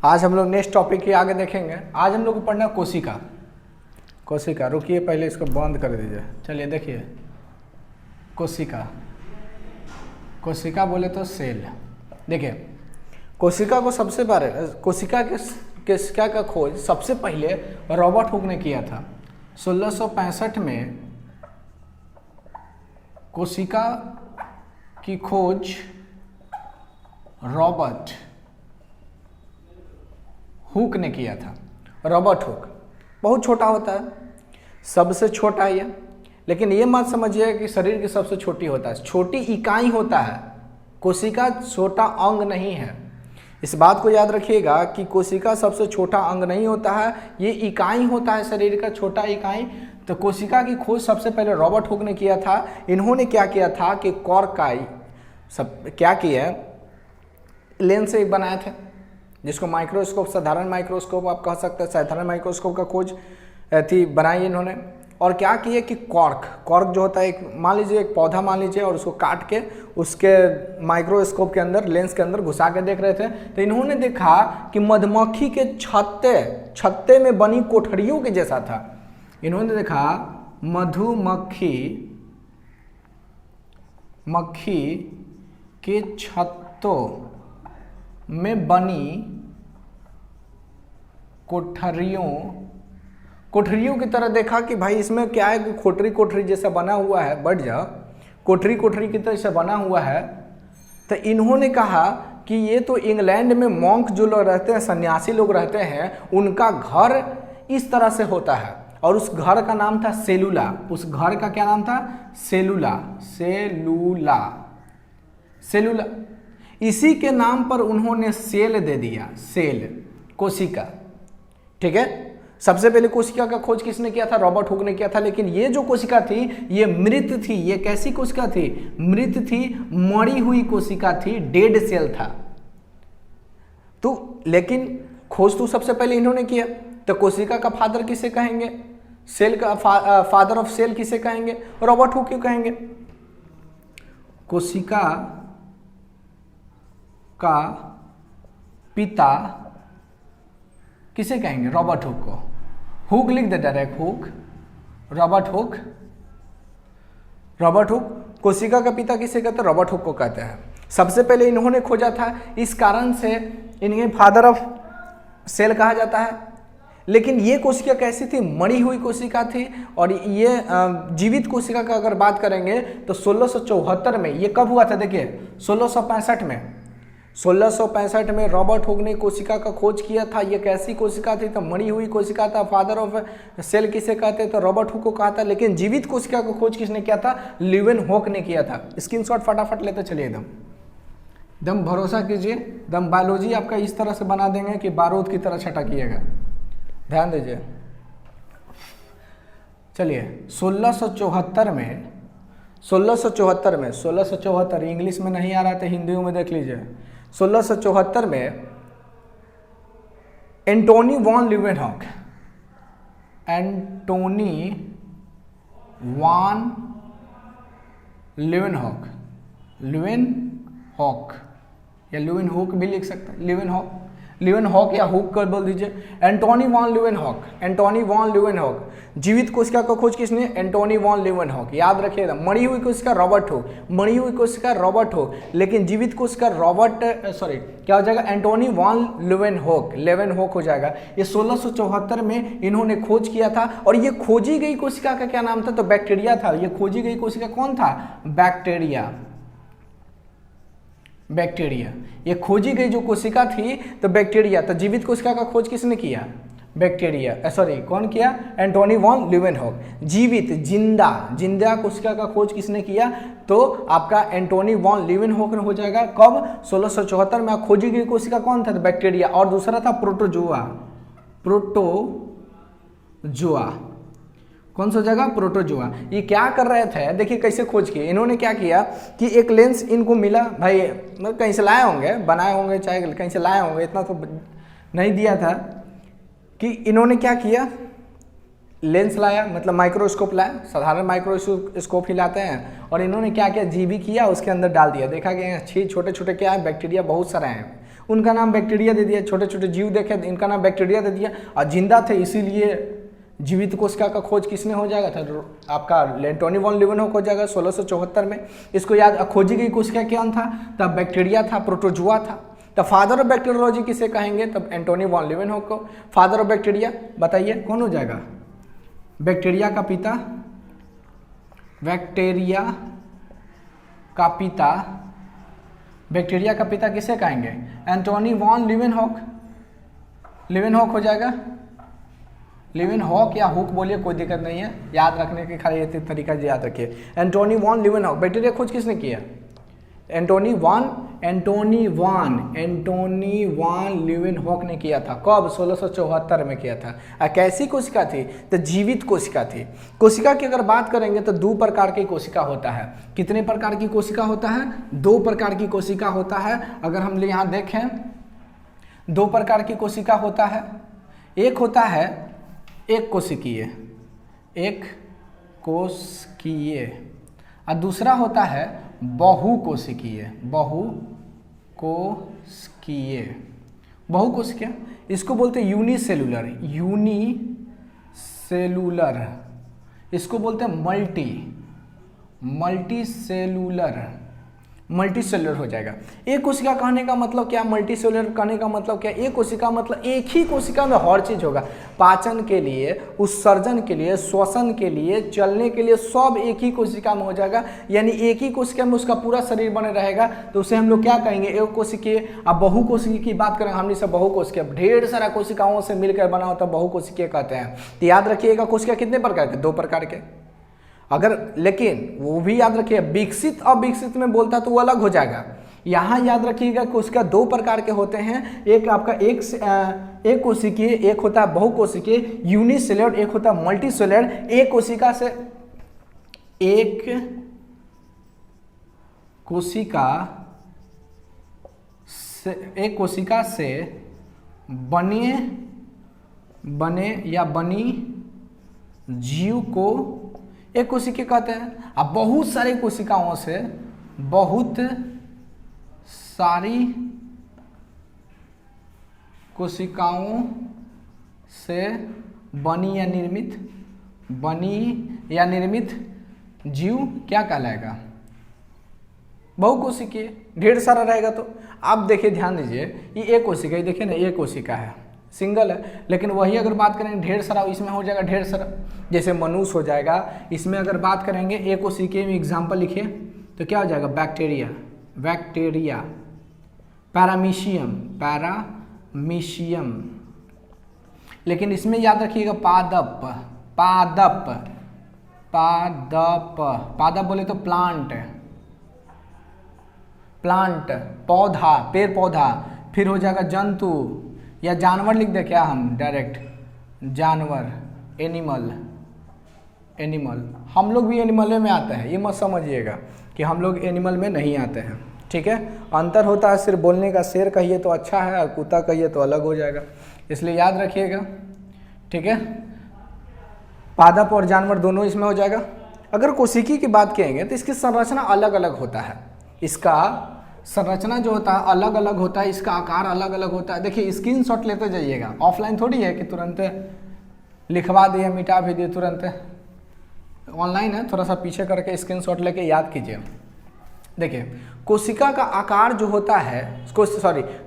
आज हम लोग नेक्स्ट टॉपिक के आगे देखेंगे। आज हम लोग को पढ़ना कोशिका। कोशिका, रुकिए पहले इसको बंद कर दीजिए। चलिए देखिए, कोशिका, कोशिका बोले तो सेल। देखिए कोशिका को सबसे बारे कोशिका का खोज सबसे पहले रॉबर्ट हुक ने किया था। 1665 में कोशिका की खोज रॉबर्ट हुक ने किया था। रॉबर्ट हुक बहुत छोटा होता है, सबसे छोटा ये, लेकिन ये मत समझिए कि शरीर की सबसे छोटी होता है, छोटी इकाई होता है। कोशिका छोटा अंग नहीं है, इस बात को याद रखिएगा कि कोशिका सबसे छोटा अंग नहीं होता है, ये इकाई होता है शरीर का, छोटा इकाई। तो कोशिका की खोज सबसे पहले रॉबर्ट हुक ने किया था। इन्होंने क्या किया था कि कॉर्काई सब क्या किया, लेंस एक बनाए थे जिसको माइक्रोस्कोप, साधारण माइक्रोस्कोप आप कह सकते हैं, साधारण माइक्रोस्कोप का खोज थी बनाई इन्होंने। और क्या किए कि कॉर्क जो होता है, एक मान लीजिए एक पौधा मान लीजिए, और उसको काट के उसके माइक्रोस्कोप के अंदर, लेंस के अंदर घुसा के देख रहे थे। तो इन्होंने देखा कि मधुमक्खी के छत्ते में बनी कोठरियों के जैसा था। इन्होंने देखा मक्खी के छत्तों में बनी कोठरियों की तरह देखा कि भाई इसमें क्या है कि कोठरी जैसा बना हुआ है, बढ़ जा, कोठरी की तरह से बना हुआ है। तो इन्होंने कहा कि ये तो इंग्लैंड में मॉन्क जो लोग रहते हैं, सन्यासी लोग रहते हैं, उनका घर इस तरह से होता है। और उस घर का नाम था सेलुला। उस घर का क्या नाम था? सेलुला। इसी के नाम पर उन्होंने सेल दे दिया, सेल, कोशिका। ठीक है, सबसे पहले कोशिका का खोज किसने किया था? रॉबर्ट हुक ने किया था। लेकिन ये जो कोशिका थी ये मृत थी। ये कैसी कोशिका थी? मृत थी, मरी हुई कोशिका थी, डेड सेल था। तो लेकिन खोज तो सबसे पहले इन्होंने किया। तो कोशिका का फादर किसे कहेंगे? सेल का फादर ऑफ सेल किसे कहेंगे? रॉबर्ट हुक क्यों कहेंगे? कोशिका का पिता किसे कहेंगे? रॉबर्ट हुक को। हुक लिख दे डायरेक्ट, हुक, रॉबर्ट हुक। कोशिका का पिता किसे कहते हैं? रॉबर्ट हुक को कहते हैं। सबसे पहले इन्होंने खोजा था, इस कारण से इन्हें फादर ऑफ सेल कहा जाता है। लेकिन ये कोशिका कैसी थी? मरी हुई कोशिका थी। और ये जीवित कोशिका का अगर बात करेंगे तो 1674 में, ये कब हुआ था? देखिए 1665 में रॉबर्ट हुक ने कोशिका का खोज किया था। ये कैसी कोशिका थी? तो मरी हुई कोशिका था। फादर ऑफ सेल किसे कहते? तो रॉबर्ट हुक को कहा था। लेकिन जीवित कोशिका का खोज किसने किया था? ल्यूवेनहॉक ने किया था। स्क्रीनशॉट फटाफट लेते चलिए, एकदम भरोसा कीजिए, एकदम बायोलॉजी आपका इस तरह से बना देंगे कि बारूद की तरह छटकिएगा। ध्यान दीजिए। चलिए 1674 इंग्लिश में नहीं आ रहा था, हिंदी में देख लीजिए। 1674 में एंटोनी वॉन ल्यूवेनहॉक या ल्यूवेनहॉक भी लिख सकते हैं, ल्यूवेनहॉक या हुक कर बोल दीजिए। Antony von Leeuwenhoek. जीवित कोशिका का खोज किसने? Antony von Leeuwenhoek. याद रखिएगा, मरी हुई कोशिका रॉबर्ट हुक, लेकिन जीवित कोशिका क्या हो जाएगा? एंटोनी वॉन ल्यूवेनहॉक हो जाएगा। ये 1674 में इन्होंने खोज किया था। और ये खोजी गई कोशिका का क्या नाम था? तो बैक्टीरिया था। ये खोजी गई कोशिका कौन था? बैक्टीरिया। ये खोजी गई जो कोशिका थी तो बैक्टीरिया। तो जीवित कोशिका का खोज किसने किया? कौन किया? Antony von Leeuwenhoek. जिंदा कोशिका का खोज किसने किया? तो आपका एंटोनी वॉन ल्यूवेनहॉक हो जाएगा। कब? 1674 में। खोजी गई कोशिका कौन था? तो बैक्टीरिया। और दूसरा था प्रोटोजोआ। कौन सा जगह? प्रोटोजोआ। ये क्या कर रहे थे? देखिए कैसे खोज किए। इन्होंने क्या किया कि एक लेंस इनको मिला, भाई मतलब कहीं से लाए होंगे, बनाए होंगे, चाहे कहीं से लाए होंगे, इतना तो नहीं दिया था। कि इन्होंने क्या किया, लेंस लाया, मतलब माइक्रोस्कोप लाया, साधारण माइक्रोस्कोप ही लाते हैं। और इन्होंने क्या किया, जीवी किया, उसके अंदर डाल दिया। देखा कि छोटे छोटे क्या है, बैक्टीरिया बहुत सारे हैं। उनका नाम बैक्टीरिया दे दिया। छोटे छोटे जीव देखे इनका नाम बैक्टीरिया दे दिया, और जिंदा थे इसीलिए जीवित कोशिका का खोज किसने हो जाएगा था, आपका एंटोनी वॉन लीवेनहॉक हो जाएगा 1674 में। इसको याद, खोजी गई कोशिका क्या था, तब बैक्टीरिया था, प्रोटोजुआ था। तब फादर ऑफ बैक्टीरियोलॉजी किसे कहेंगे, तब एंटोनी वॉन लीवेनहॉक को फादर ऑफ बैक्टीरिया। बताइए कौन हो जाएगा, बैक्टीरिया का पिता, बैक्टीरिया का पिता, बैक्टीरिया का पिता किसे कहेंगे, एंटोनी वॉन लीवेनहॉक। लीवेनहॉक हो जाएगा, लीवेनहॉक या हुक बोलिए, कोई दिक्कत नहीं है, याद रखने के खाली ये तरीका याद रखिए। Antony von Leeuwenhoek. बैक्टीरिया खोज किसने किया, एंटोनी वॉन लीवेनहॉक ने किया था। कब, 1674 में किया था। कैसी कोशिका थी, तो जीवित कोशिका थी। कोशिका की अगर बात करेंगे तो 2 प्रकार की कोशिका होता है। कितने प्रकार की कोशिका होता है, 2 प्रकार की कोशिका होता है। अगर हम यहाँ देखें 2 प्रकार की कोशिका होता है। एक होता है एक कोशिकीय, और दूसरा होता है बहुकोशिकीय। बहुकोशिकीय इसको बोलते हैं यूनिसेलुलर, इसको बोलते हैं मल्टीसेलुलर हो जाएगा। एक कोशिका कहने का मतलब क्या, मल्टीसेलुलर कहने का मतलब क्या, एक कोशिका मतलब एक ही कोशिका में हर चीज होगा, पाचन के लिए, उत्सर्जन के लिए, श्वसन के लिए, चलने के लिए, सब एक ही कोशिका में हो जाएगा। यानी एक ही कोशिका में उसका पूरा शरीर बने रहेगा, तो उसे हम लोग क्या कहेंगे, एक कोशिकीय। अब बहुकोशिकीय की बात करें हमने सब, बहुकोशिकीय ढेर सारा कोशिकाओं से मिलकर बना होता है, बहुकोशिकीय कहते हैं। तो याद रखिएगा कोशिका कितने प्रकार के, 2 प्रकार के। अगर लेकिन वो भी याद रखिए, विकसित अविकसित में बोलता तो वो अलग हो जाएगा। यहाँ याद रखिएगा कि उसका 2 प्रकार के होते हैं। एक आपका एक कोशिकीय, एक होता है बहुकोशिकीय यूनिसेलुलर, एक होता है मल्टीसेलुलर। एक कोशिका से बने या बनी जीव को एक कोशिकीय कहते हैं। अब बहुत सारी कोशिकाओं से, बहुत सारी कोशिकाओं से बनी या निर्मित जीव क्या कहलाएगा, बहुकोशिकीय। ढेर सारा रहेगा तो आप देखिए, ध्यान दीजिए, ये एक कोशिका, ये देखिए ना, एक कोशिका है, सिंगल है। लेकिन वही अगर बात करें ढेर सारा, इसमें हो जाएगा ढेर सारा, जैसे मनुष्य हो जाएगा। इसमें अगर बात करेंगे एक कोशिकीय में एग्जाम्पल लिखिए तो क्या हो जाएगा, बैक्टीरिया, पैरामीशियम। लेकिन इसमें याद रखिएगा पादप बोले तो प्लांट, पौधा, पेड़ पौधा। फिर हो जाएगा जंतु, या जानवर लिख दे क्या हम डायरेक्ट, जानवर, एनिमल। हम लोग भी एनिमल में आते हैं, ये मत समझिएगा कि हम लोग एनिमल में नहीं आते हैं, ठीक है। अंतर होता है सिर्फ बोलने का, शेर कहिए तो अच्छा है और कुत्ता कहिए तो अलग हो जाएगा, इसलिए याद रखिएगा, ठीक है। पादप और जानवर दोनों इसमें हो जाएगा। अगर कोशिकी की बात करेंगे तो इसकी संरचना अलग अलग होता है। इसका संरचना जो होता है अलग अलग होता है, इसका आकार अलग अलग होता है। देखिए स्क्रीनशॉट लेते जाइएगा, ऑफलाइन थोड़ी है कि तुरंत लिखवा दिए मिटा भी दिए तुरंत, ऑनलाइन है। थोड़ा सा पीछे करके स्क्रीनशॉट लेके याद कीजिए। देखिए कोशिका का आकार जो होता है,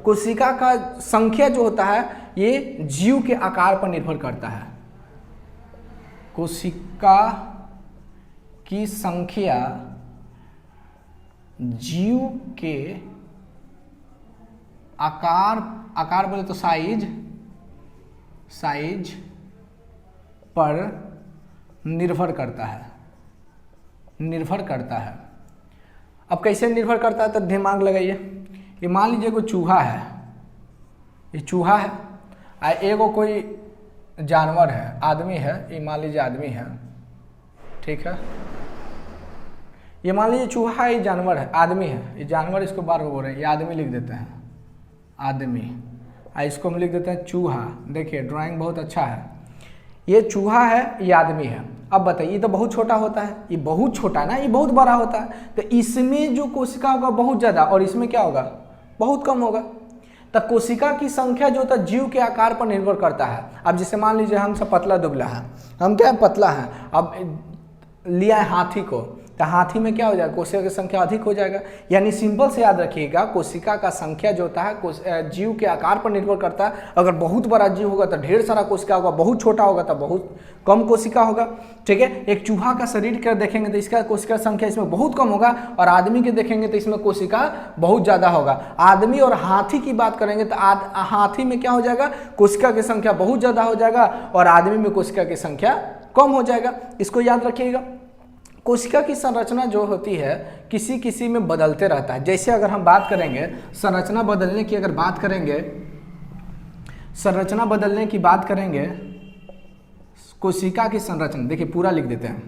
कोशिका का संख्या जो होता है ये जीव के आकार पर निर्भर करता है। कोशिका की संख्या जीव के आकार बोले तो साइज पर निर्भर करता है। अब कैसे निर्भर करता है तो दिमाग लगाइए। ये मान लीजिए कोई चूहा है, ये चूहा है, एगो कोई जानवर है, आदमी है, ये मान लीजिए आदमी है, ठीक है। ये मान लीजिए चूहा है, ये जानवर है, आदमी है, ये जानवर, इसको बार बार बोल रहे हैं, ये आदमी लिख देते हैं, आदमी, इसको हम लिख देते हैं चूहा। देखिए ड्राइंग बहुत अच्छा है। ये चूहा है, ये आदमी है। अब बताइए, ये तो बहुत छोटा होता है, ये बहुत छोटा है ना, ये बहुत बड़ा होता है, तो इसमें जो कोशिका होगा बहुत ज़्यादा और इसमें क्या होगा, बहुत कम होगा। तो कोशिका की संख्या जो होता है जीव के आकार पर निर्भर करता है। अब जैसे मान लीजिए हम सब पतला दुबला है, हम क्या पतला है, अब लिया है हाथी को, तो हाथी में क्या हो जाएगा, कोशिका की संख्या अधिक हो जाएगा। यानी सिंपल से याद रखिएगा, कोशिका का संख्या जो होता है जीव के आकार पर निर्भर करता है। अगर बहुत बड़ा जीव होगा तो ढेर सारा कोशिका होगा, बहुत छोटा होगा तो बहुत कम कोशिका होगा। ठीक है, एक चूहा का शरीर का देखेंगे तो इसका कोशिका संख्या इसमें बहुत कम होगा, और आदमी के देखेंगे तो इसमें कोशिका बहुत ज़्यादा होगा। आदमी और हाथी की बात करेंगे तो हाथी में क्या हो जाएगा, कोशिका की संख्या बहुत ज़्यादा हो जाएगा, और आदमी में कोशिका की संख्या कम हो जाएगा। इसको याद रखिएगा। कोशिका की संरचना जो होती है किसी किसी में बदलते रहता है। जैसे अगर हम बात करेंगे संरचना बदलने की, अगर बात करेंगे संरचना बदलने की बात करेंगे, कोशिका की संरचना देखिए पूरा लिख देते हैं।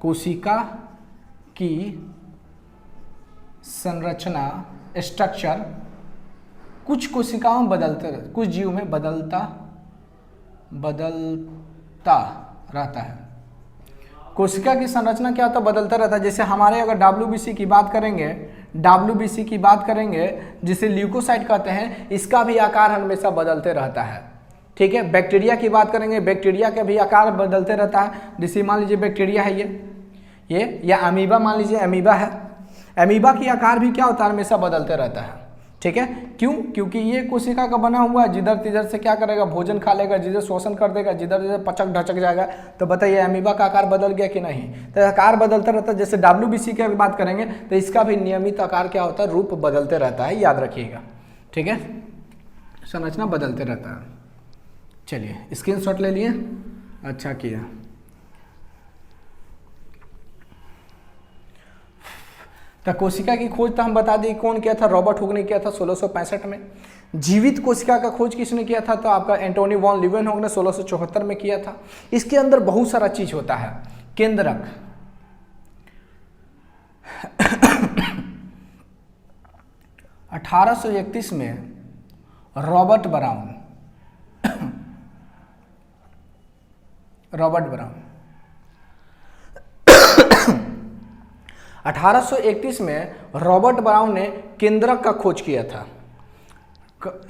कोशिका की संरचना स्ट्रक्चर कुछ कोशिकाओं में बदलते, कुछ जीव में बदलता रहता है। कोशिका की संरचना क्या होता है, बदलता रहता है। जैसे हमारे अगर WBC की बात करेंगे, WBC की बात करेंगे जिसे ल्यूकोसाइट कहते हैं, इसका भी आकार हमेशा बदलते रहता है। ठीक है, बैक्टीरिया की बात करेंगे, बैक्टीरिया का भी आकार बदलते रहता है। जैसे मान लीजिए बैक्टीरिया है ये या अमीबा, मान लीजिए अमीबा है, अमीबा की आकार भी क्या होता है, हमेशा बदलते रहता है। ठीक है, क्यों, क्योंकि ये कोशिका का बना हुआ है, जिधर तिधर से क्या करेगा, भोजन खा लेगा, जिधर शोषण कर देगा, जिधर जिधर पचक ढचक जाएगा। तो बताइए अमीबा का आकार बदल गया कि नहीं, तो आकार बदलता रहता है। जैसे WBC की बात करेंगे तो इसका भी नियमित आकार क्या होता है, रूप बदलते रहता है, याद रखिएगा। ठीक है, संरचना बदलते रहता है। चलिए स्क्रीनशॉट ले लिए, अच्छा किया। तो कोशिका की खोज तो हम बता दें कौन किया था, रॉबर्ट हुक ने किया था 1665 में। जीवित कोशिका का खोज किसने किया था, तो आपका एंटोनी वॉन लीeuwenhoek ने 1674 में किया था। इसके अंदर बहुत सारा चीज होता है। केंद्रक 1831 में रॉबर्ट ब्राउन 1831 में रॉबर्ट ब्राउन ने केंद्रक का खोज किया था।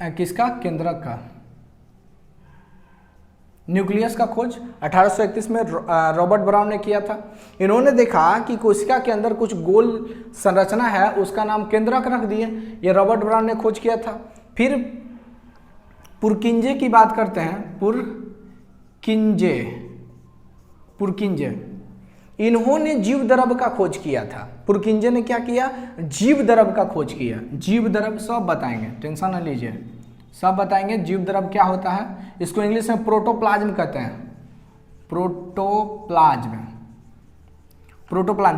किसका, केंद्रक का, न्यूक्लियस का खोज 1831 में रॉबर्ट ब्राउन ने किया था। इन्होंने देखा कि कोशिका के अंदर कुछ गोल संरचना है, उसका नाम केंद्रक रख दिए। ये रॉबर्ट ब्राउन ने खोज किया था। फिर पुरकिंजे की बात करते हैं, पुरकिंजे इन्होंने जीव द्रव का खोज किया था। पुरकिंजे ने क्या किया, जीव द्रव का खोज किया। जीव द्रव सब बताएंगे, टेंशन न लीजिए, सब बताएंगे जीव द्रव क्या होता है। इसको इंग्लिश में प्रोटोप्लाज्म कहते हैं, प्रोटोप्लाज्म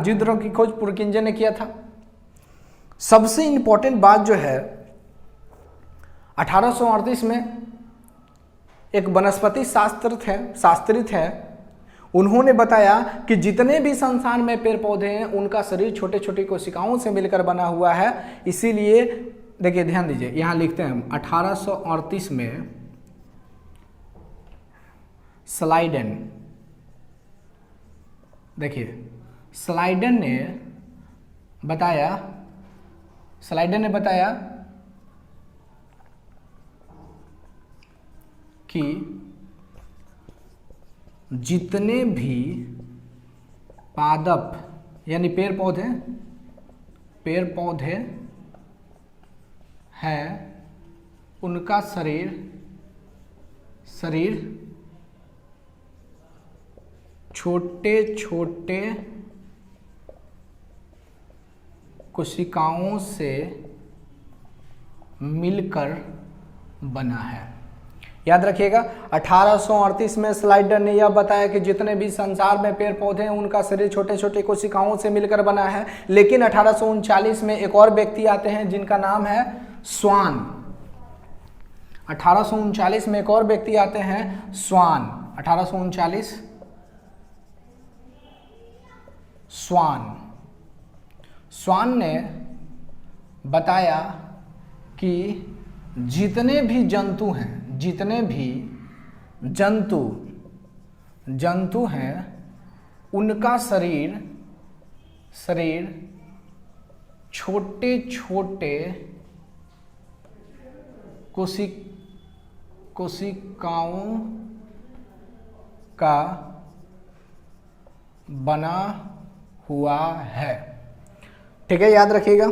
जीव द्रव की खोज पुरकिंजे ने किया था। सबसे इंपॉर्टेंट बात जो है 1838 में एक वनस्पति शास्त्रित है, उन्होंने बताया कि जितने भी संसार में पेड़ पौधे हैं उनका शरीर छोटे छोटे कोशिकाओं से मिलकर बना हुआ है। इसीलिए देखिए ध्यान दीजिए, यहां लिखते हैं 1838 में स्लाइडेन, देखिए स्लाइडेन ने बताया कि जितने भी पादप यानी पेड़ पौधे हैं उनका शरीर छोटे छोटे कोशिकाओं से मिलकर बना है। याद रखिएगा 1838 में स्लाइडर ने यह बताया कि जितने भी संसार में पेड़ पौधे हैं उनका शरीर छोटे छोटे कोशिकाओं से मिलकर बना है। लेकिन 1839 में एक और व्यक्ति आते हैं जिनका नाम है स्वान। 1839 में एक और व्यक्ति आते हैं स्वान। 1839 स्वान ने बताया कि जितने भी जंतु हैं, जितने भी जंतु हैं उनका शरीर छोटे छोटे कोशिकाओं का बना हुआ है। ठीक है, याद रखिएगा।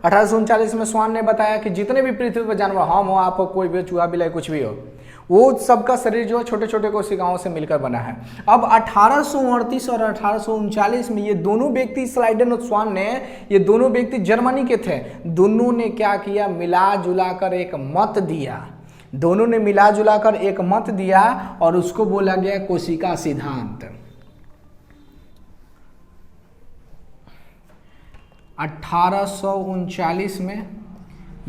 1839 में स्वान ने बताया कि जितने भी पृथ्वी पर जानवर, हम हो, आप हो, कोई भी चूहा बिलाई कुछ भी हो, वो सबका शरीर जो है छोटे छोटे कोशिकाओं से मिलकर बना है। अब 1838 और 1839 में ये दोनों व्यक्ति, स्लाइडन और स्वान ने, ये दोनों व्यक्ति जर्मनी के थे। दोनों ने क्या किया, मिला जुला कर एक मत दिया। दोनों ने मिला जुला कर एक मत दिया और उसको बोला गया कोशिका सिद्धांत। 1839 में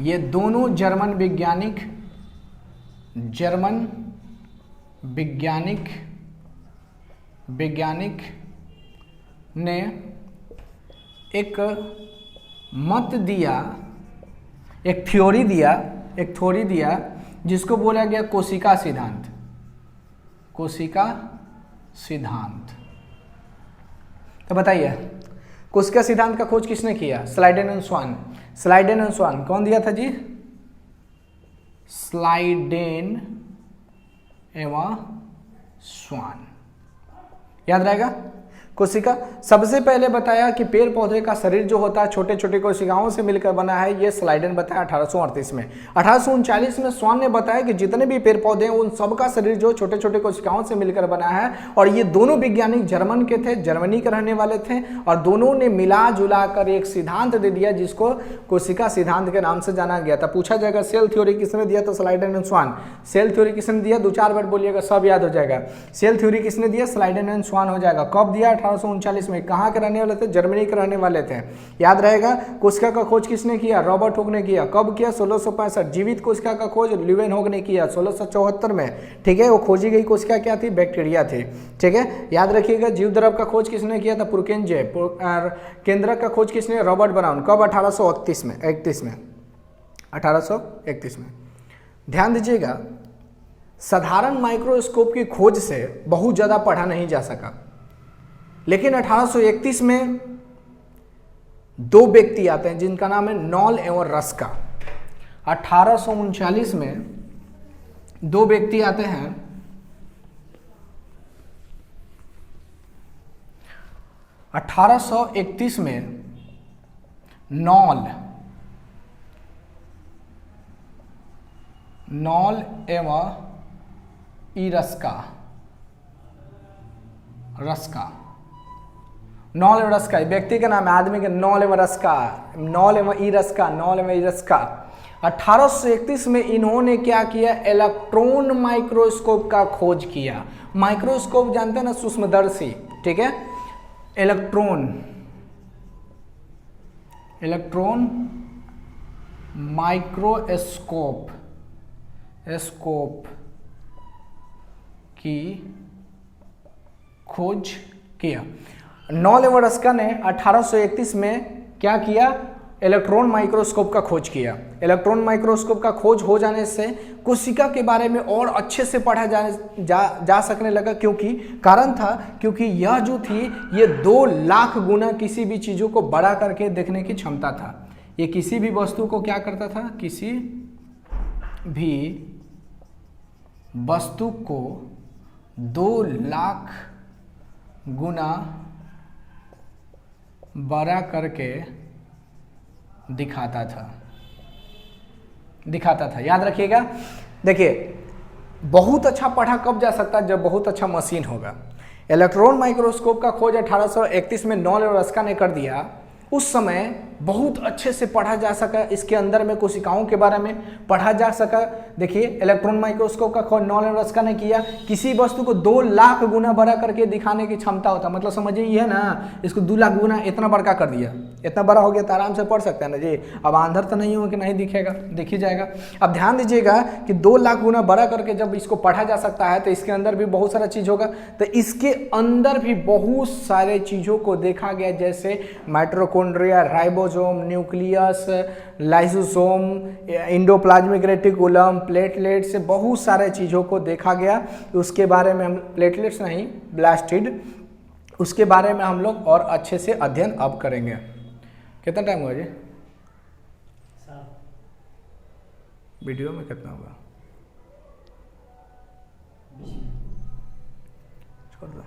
ये दोनों जर्मन वैज्ञानिक ने एक मत दिया, एक थ्योरी दिया जिसको बोला गया कोशिका सिद्धांत। तो बताइए, कोशिका सिद्धांत का खोज किसने किया? स्लाइडेन एंड स्वान। कौन दिया था जी? स्लाइडेन एवं स्वान। याद रहेगा। कोशिका सबसे पहले बताया कि पेड़ पौधे का शरीर जो होता है छोटे छोटे कोशिकाओं से मिलकर बना है, ये स्लाइडेन बताया 1838 में। 1839 में स्वान ने बताया कि जितने भी पेड़ पौधे हैं उन सबका शरीर जो छोटे छोटे कोशिकाओं से मिलकर बना है। और ये दोनों वैज्ञानिक जर्मन के थे, जर्मनी के रहने वाले थे, और दोनों ने मिला जुला कर एक सिद्धांत दे दिया जिसको कोशिका सिद्धांत के नाम से जाना गया था। पूछा जाएगा सेल थ्योरी किसने दिया, तो Schleiden and Schwann. Cell theory किसने दिया? 2-4 बार बोलिएगा, सब याद हो जाएगा। सेल थ्योरी किसने दिया? स्लाइडेन एंड स्वान हो जाएगा। कब दिया? 1839 में। कहाँ के रहने वाले थे? जर्मनी के रहने वाले थे। याद रहेगा। कोशिका का खोज किसने किया? रॉबर्ट हुक ने किया। कब किया? 1665। जीवित कोशिका का खोज ल्यूवेनहोक ने किया 1674 में। ठीक है, वो खोजी गई कोशिका क्या थी? बैक्टीरिया थी। ठीक है, याद रखिएगा। जीव द्रव का खोज किसने किया था? पुरकेंजे। केंद्रक का खोज किसने? Robert brown. कब? 1831 में। 1831 में। ध्यान दीजिएगा, साधारण माइक्रोस्कोप की खोज से बहुत ज्यादा पढ़ा नहीं जा सका, लेकिन 1831 में 2 व्यक्ति आते हैं जिनका नाम है नॉल एवं रस्का। 1839 में 2 व्यक्ति आते हैं, 1831 में नॉल एवं रस्का। नॉल एवं रस्का व्यक्ति का नाम है, आदमी का नॉल एवं रस्का। 1831 में इन्होंने क्या किया? इलेक्ट्रॉन माइक्रोस्कोप का खोज किया। माइक्रोस्कोप जानते हैं ना, सूक्ष्मदर्शी। ठीक है, इलेक्ट्रॉन माइक्रोस्कोप की खोज किया। नॉल एवं रस्का ने 1831 में क्या किया? इलेक्ट्रॉन माइक्रोस्कोप का खोज किया। इलेक्ट्रॉन माइक्रोस्कोप का खोज हो जाने से कोशिका के बारे में और अच्छे से पढ़ा जा सकने लगा। क्योंकि यह जो थी, ये 2 लाख गुना किसी भी चीज़ों को बड़ा करके देखने की क्षमता था। ये किसी भी वस्तु को क्या करता था? किसी भी वस्तु को 2 लाख गुना बड़ा करके दिखाता था। याद रखिएगा। देखिए, बहुत अच्छा पढ़ा कब जा सकता है? जब बहुत अच्छा मशीन होगा। इलेक्ट्रॉन माइक्रोस्कोप का खोज 1831 में नॉल और रस्का ने कर दिया। उस समय बहुत अच्छे से पढ़ा जा सका, इसके अंदर में कोशिकाओं के बारे में पढ़ा जा सका। देखिए, इलेक्ट्रॉन माइक्रोस्कोप का खोज नॉल और रस्का ने किया। किसी वस्तु को 2 लाख गुना बड़ा करके दिखाने की क्षमता होता, मतलब समझिए ये है ना, इसको 2 लाख गुना इतना बड़ा कर दिया, इतना बड़ा हो गया तो आराम से पढ़ सकते हैं ना जी। अब अंदर तो नहीं हो कि नहीं दिखेगा, दिख ही जाएगा। अब ध्यान दीजिएगा कि 2 लाख गुना बड़ा करके जब इसको पढ़ा जा सकता है तो इसके अंदर भी बहुत सारा चीज होगा। तो इसके अंदर भी बहुत सारे चीजों को देखा गया, जैसे mitochondria, ribosome, nucleus, lysosome, endoplasmic reticulum, platelet से बहुत सारे चीज़ों को देखा गया। उसके बारे में हम, प्लेटलेट्स नहीं, ब्लास्टिड, उसके बारे में हम लोग और अच्छे से अध्ययन अब करेंगे। कितना टाइम हुआ जी? वीडियो में कितना होगा, छोड़ दो।